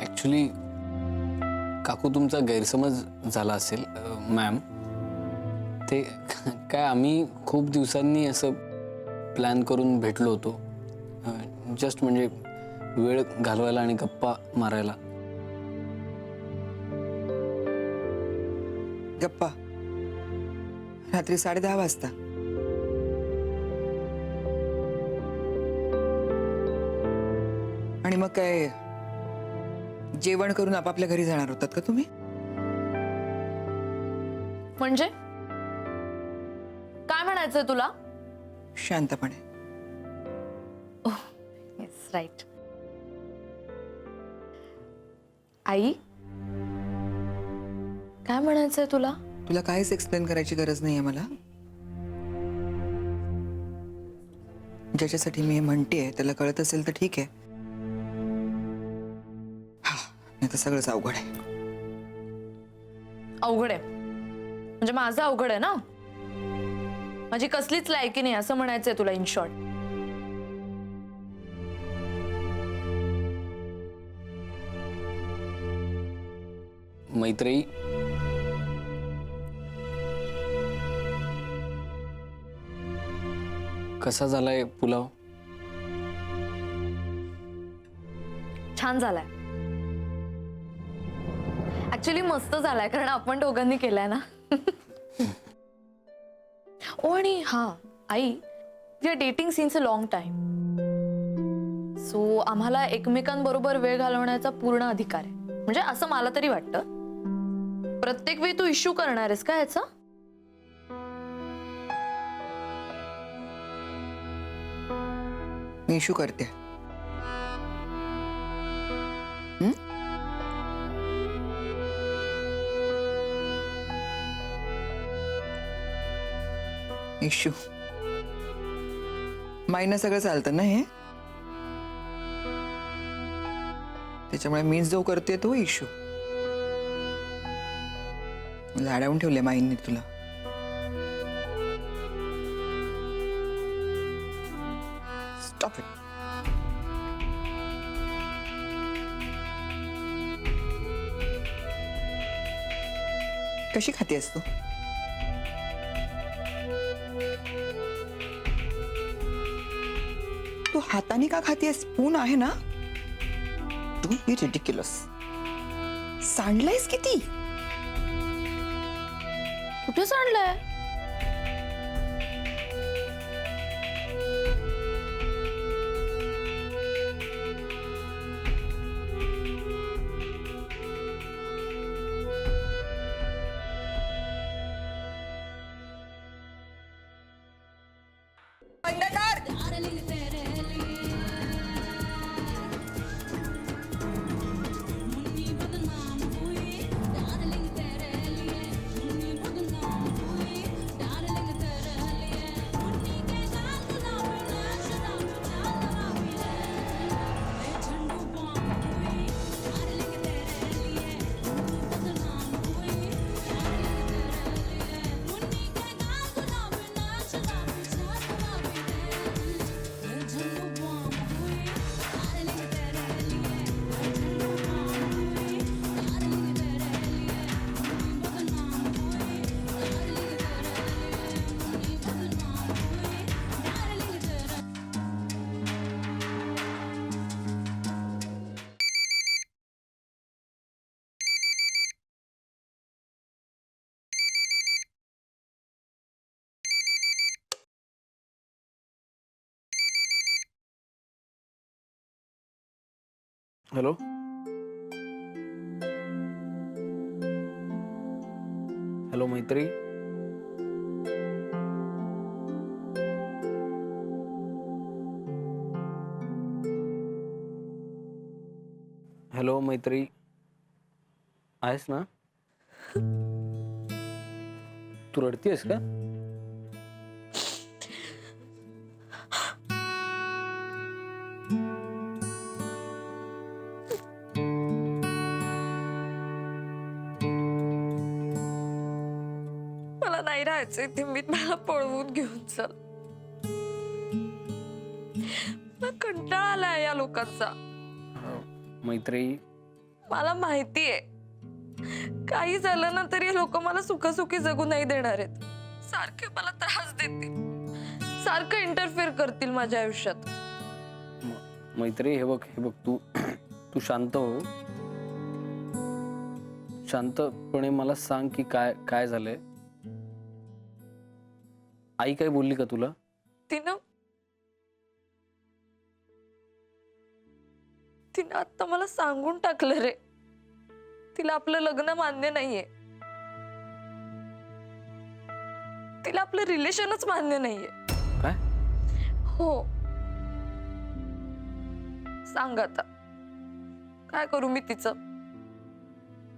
Actually काकू तुमचा गैरसमज झाला असेल मॅम. ते काय आम्ही खूप दिवसांनी असं प्लॅन करून भेटलो होतो. जस्ट म्हणजे वेळ घालवायला आणि गप्पा मारायला. गप्पा रात्री 10:30 वाजता. आणि मग काय जेवण करून आपापल्या घरी जाणार होतात का तुम्ही? म्हणजे काय म्हणायचंय तुला? शांतपणे. Yes right. आई काय म्हणायचंय तुला? तुला काहीच एक्सप्लेन करायची गरज नाहीये मला. ज्याच्यासाठी मी हे म्हणतेय त्याला कळत असेल तर ठीक आहे. हा नाही तर सगळंच अवघड आहे. अवघड आहे म्हणजे माझं अवघड आहे ना. माझी कसलीच लायकी नाही असं म्हणायचंय तुला इन शॉर्ट. मैत्रेयी, कसा झालाय पुलाव? छान झालाय. ऍक्च्युली मस्त झालाय कारण आपण दोघांनी केलाय ना. ओ आणि हा आई, we are dating since a long time. So आम्हाला एकमेकांबरोबर वेळ घालवण्याचा पूर्ण अधिकार आहे. म्हणजे असं मला तरी वाटतं. प्रत्येक वेळी तू इश्यू करणार आहेस का याचा? मी इश्यू करते. इश्यू मायनं सगळं चालतं ना हे. त्याच्यामुळे मीच जो करते तो इश्यू. लाडावून ठेवले माईंनी तुला. Stop it. कशी खातेस तू? तू हाताने का खातेस? स्पून आहे ना. Don't be ridiculous. सांडलंयस किती? कुठे सांडलंय? बंद कर. हॅलो. हॅलो मैत्री. हॅलो मैत्री, आहेस ना? तू रडतीयस का? मला नाही राहायचं इथे. मी मला पळवून घेऊन चल. मला कंटाळा आलाय या लोकांचा. मैत्री, मला माहितीये काही झालं ना तरी लोक मला सुखसुखी जगू नाही देणार आहेत. सारखे मला त्रास देतील, सारखं इंटरफेअर करतील माझ्या आयुष्यात. मैत्री, हे बघ तू तू शांत हो. शांतपणे मला सांग की काय काय झालंय. आई काय बोलली का तुला? तिनं आता मला सांगून टाकलं रे, तिला आपलं लग्न मान्य नाहीये, तिला आपलं रिलेशनच मान्य नाहीये. काय? हो. सांग आता काय करू मी तिचं?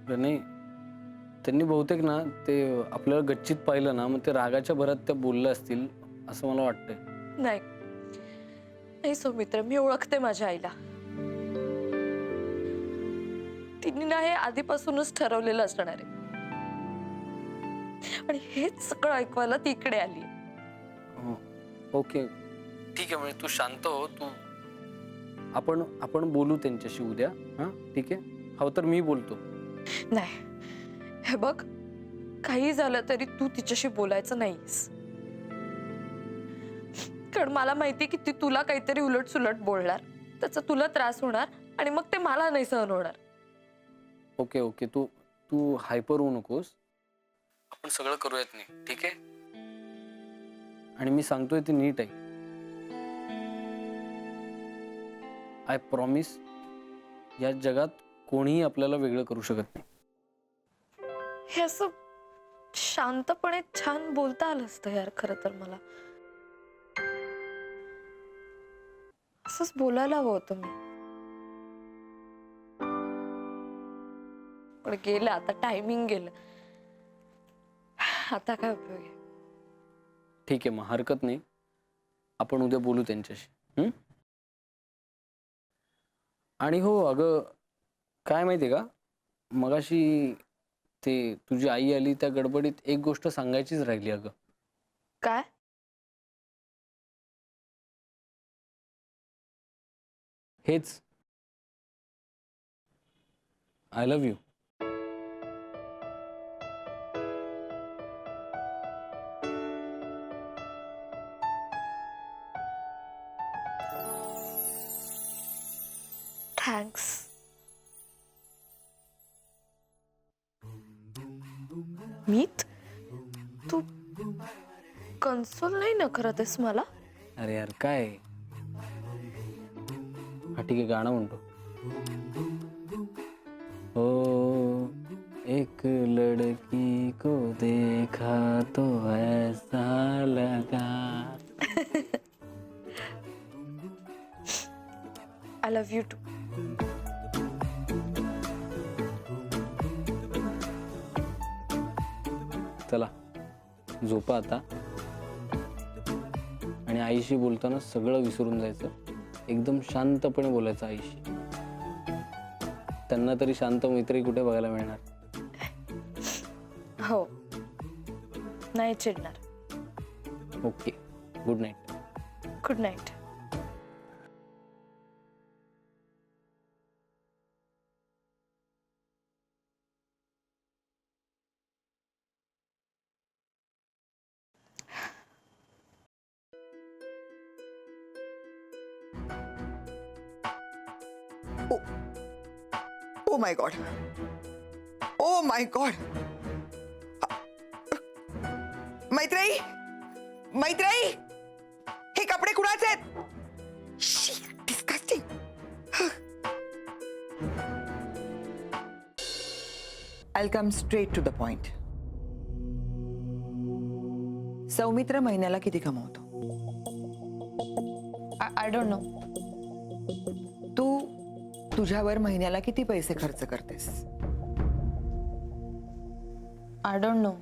नाही, त्यांनी बहुतेक ना ते आपल्याला गच्चीत पाहिलं ना, मग ते रागाच्या भरात त्या बोलल्या असतील असं मला वाटतंय. नाही सौमित्र, मी ओळखते माझ्या आईला. तिने ना हे आधीपासूनच ठरवलेलं असणार आहे आणि हेच सगळं ऐकवायला ती इकडे आली. ओके, ठीक आहे. म्हणजे तू शांत हो. तू आपण बोलू त्यांच्याशी उद्या. हा, ठीक आहे. हवं तर मी बोलतो. नाही, हे बघ, काही झालं तरी तू तिच्याशी बोलायचं नाहीस, कारण मला माहिती की ती तुला काहीतरी उलट सुलट बोलणार, त्याचा तुला त्रास होणार आणि मग ते मला नाही सहन होणार. ओके, तू हायपर होऊ नकोस. आपण सगळं करूयात नाही, ठीक आहे. आणि मी सांगतोय ते नीट आहे. आय प्रॉमिस, या जगात कोणीही आपल्याला वेगळं करू शकत नाही. हे असं शांतपणे छान बोलता आलं असतं यार. खरं तर मला असंच बोलायला हवं होतं मी, पण गेलं आता. टायमिंग गेलं, आता काय उपयोग आहे? ठीक आहे, मग हरकत नाही. आपण उद्या बोलू त्यांच्याशी. आणि हो, अगं काय माहितीये का, मगाशी ते तुझी आई आली त्या गडबडीत एक गोष्ट सांगायचीच राहिली अगं. काय? हेच, I love you. Thanks. Meet तू कन्सोल नाही ना करत आहेस मला? अरे यार काय, हा ठीक आहे, गाणं म्हणतो. ओ एक लड़की को देखा तो ऐसा लगा. I love you too. चला झोपा आता. आणि आईशी बोलताना सगळं विसरून जायचं. एकदम शांतपणे बोलायचं आईशी. त्यांना तरी शांत मैत्री कुठे बघायला मिळणार. हो, नाही चिडणार. Okay, good night. Good night. Oh my god, oh my god. Maitreyi, Maitreyi, हे कपडे कुणाचे आहेत? Disgusting. I'll come straight to the point. Saumitra महिन्याला किती कमवतो? I don't know. तू तुझ्यावर महिन्याला किती पैसे खर्च करतेस? I don't know.